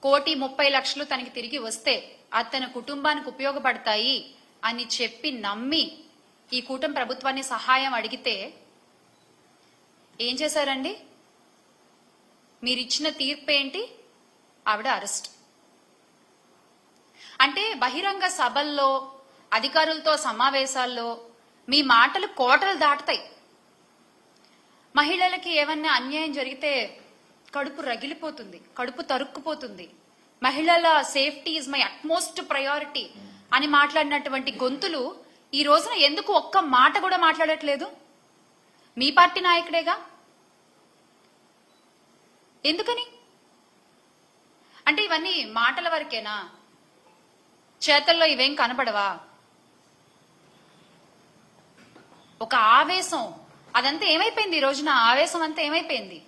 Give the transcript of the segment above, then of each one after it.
1,30,00,000 తనకి తిరిగి వస్తే అతని కుటుంబానికి ఉపయోగపడతాయి అని చెప్పి నమ్మి ఈ కూటమి ప్రభుత్వాన్ని సహాయం అడిగితే ఏం చేశారండి? మీరిచ్చిన తీర్పు ఏంటి? ఆవిడ అరెస్ట్. అంటే బహిరంగ సభల్లో అధికారులతో సమావేశాల్లో మీ మాటలు కోటలు దాటుతాయి. మహిళలకి ఏమన్నా అన్యాయం జరిగితే కడుపు రగిలిపోతుంది, కడుపు తరుక్కుపోతుంది. మహిళల safety is my utmost priority అని మాట్లాడినటువంటి గొంతులు ఈ రోజున ఎందుకు ఒక్క మాట కూడా మాట్లాడట్లేదు? మీ పార్టీ నాయకుడేగా. ఎందుకని? అంటే ఇవన్నీ మాటల వరకేనా? చేతల్లో ఇవేం కనబడవా? ఒక ఆవేశం అదంతా ఏమైపోయింది? ఈ రోజున ఆవేశం అంతా ఏమైపోయింది?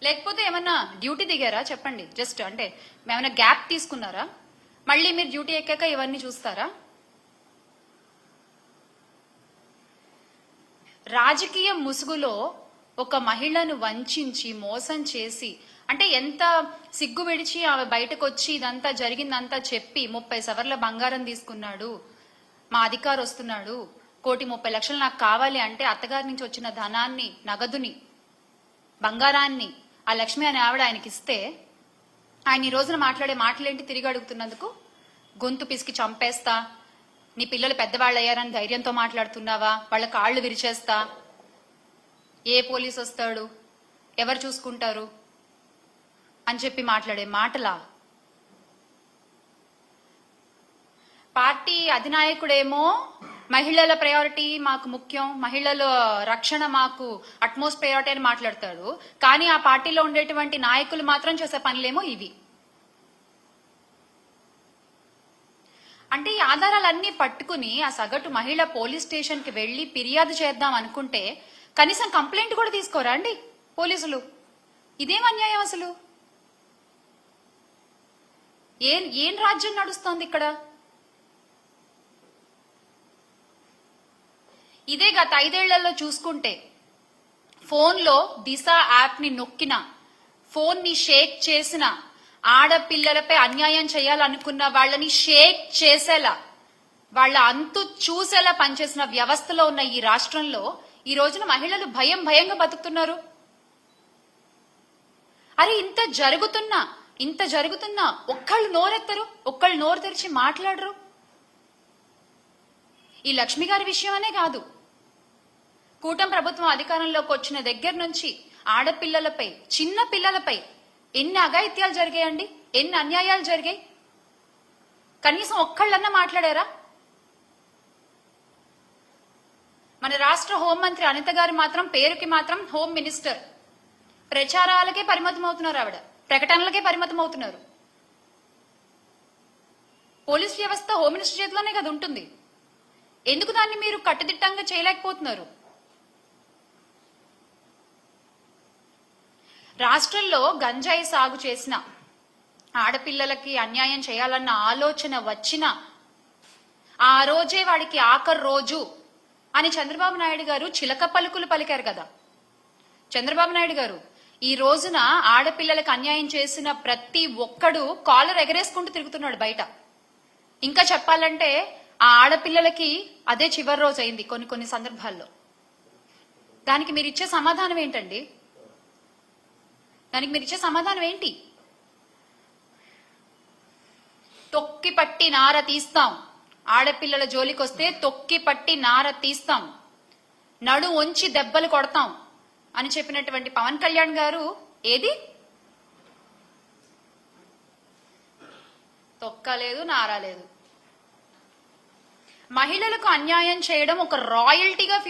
లేకపోతే ఏమన్నా డ్యూటీ దిగారా? చెప్పండి. జస్ట్ అంటే ఏమైనా గ్యాప్ తీసుకున్నారా? మళ్ళీ మీరు డ్యూటీ ఎక్కాక ఇవన్నీ చూస్తారా? రాజకీయ ముసుగులో ఒక మహిళను వంచి మోసం చేసి, అంటే ఎంత సిగ్గు విడిచి ఆమె బయటకు వచ్చి ఇదంతా జరిగిందంతా చెప్పి 30 సవర్ల బంగారం తీసుకున్నాడు, మా అధికారు వస్తున్నాడు, 1,30,00,000 నాకు కావాలి అంటే అత్తగారి నుంచి వచ్చిన ధనాన్ని, నగదుని, బంగారాన్ని ఆ లక్ష్మి అనే ఆవిడ ఆయనకి ఇస్తే ఆయన ఈ రోజున మాట్లాడే మాటలేంటి? తిరిగి అడుగుతున్నందుకు గొంతు పిసికి చంపేస్తా, నీ పిల్లలు పెద్దవాళ్ళు అయ్యారని ధైర్యంతో మాట్లాడుతున్నావా, వాళ్ళ కాళ్ళు విరిచేస్తా, ఏ పోలీసు వస్తాడు, ఎవరు చూసుకుంటారు అని చెప్పి మాట్లాడే మాటలా? పార్టీ అధినాయకుడేమో మహిళల ప్రయారిటీ మాకు ముఖ్యం, మహిళల రక్షణ మాకు అట్మోస్ట్ ప్రయారిటీ అని మాట్లాడతాడు. కానీ ఆ పార్టీలో ఉండేటువంటి నాయకులు మాత్రం చేసే పనులేమో ఇవి. అంటే ఈ ఆధారాలన్నీ పట్టుకుని ఆ సగటు మహిళ పోలీస్ స్టేషన్ కి వెళ్లి ఫిర్యాదు చేద్దాం అనుకుంటే కనీసం కంప్లైంట్ కూడా తీసుకోరా అండి పోలీసులు? ఇదేం అన్యాయం అసలు? ఏం రాజ్యం నడుస్తోంది ఇక్కడ? ఇదే గత 5 ఏళ్లలో చూసుకుంటే ఫోన్లో దిశ యాప్ ని నొక్కిన, ఫోన్ ని షేక్ చేసిన, ఆడపిల్లలపై అన్యాయం చేయాలనుకున్న వాళ్ళని షేక్ చేసేలా, వాళ్ళ అంతు చూసేలా పనిచేసిన వ్యవస్థలో ఉన్న ఈ రాష్ట్రంలో ఈ రోజున మహిళలు భయంగా బతుకుతున్నారు. అరే ఇంత జరుగుతున్నా ఒక్కళ్ళు నోరెత్తరు, ఒక్కళ్ళు నోరు తెరిచి మాట్లాడరు. ఈ లక్ష్మి గారి విషయమనే కాదు, కూటమి ప్రభుత్వం అధికారంలోకి వచ్చిన దగ్గర నుంచి ఆడపిల్లలపై, చిన్న పిల్లలపై ఎన్ని అఘాయిత్యాలు జరిగాయండి, ఎన్ని అన్యాయాలు జరిగాయి? కనీసం ఒక్కళ్ళన్నా మాట్లాడారా? మన రాష్ట్ర హోంమంత్రి అనిత గారు మాత్రం పేరుకి మాత్రం హోమ్ మినిస్టర్, ప్రచారాలకే పరిమితం అవుతున్నారు, ఆవిడ ప్రకటనలకే పరిమితం అవుతున్నారు. పోలీస్ వ్యవస్థ హోమ్ మినిస్టర్ చేతిలోనే కదా ఉంటుంది. ఎందుకు దాన్ని మీరు కట్టుదిట్టంగా చేయలేకపోతున్నారు? రాష్ట్రంలో గంజాయి సాగు చేసిన, ఆడపిల్లలకి అన్యాయం చేయాలన్న ఆలోచన వచ్చిన ఆ రోజే వాడికి ఆఖరి రోజు అని చంద్రబాబు నాయుడు గారు చిలక పలుకులు పలికారు కదా. చంద్రబాబు నాయుడు గారు ఈ రోజున ఆడపిల్లలకు అన్యాయం చేసిన ప్రతి ఒక్కడు కాలర్ ఎగరేసుకుంటూ తిరుగుతున్నాడు బయట. ఇంకా చెప్పాలంటే ఆ ఆడపిల్లలకి అదే చివరి రోజు అయింది కొన్ని సందర్భాల్లో. దానికి మీరు ఇచ్చే సమాధానం ఏంటండి? తొక్కి పట్టి నార తీస్తాం, ఆడపిల్లల జోలికొస్తే తొక్కి పట్టి నార తీస్తాం, నడు వంచి దెబ్బలు కొడతాం అని చెప్పినటువంటి పవన్ కళ్యాణ్ గారు ఏది తొక్కలేదు, నారాలేదు. మహిళలకు అన్యాయం చేయడం ఒక రాయల్టీగా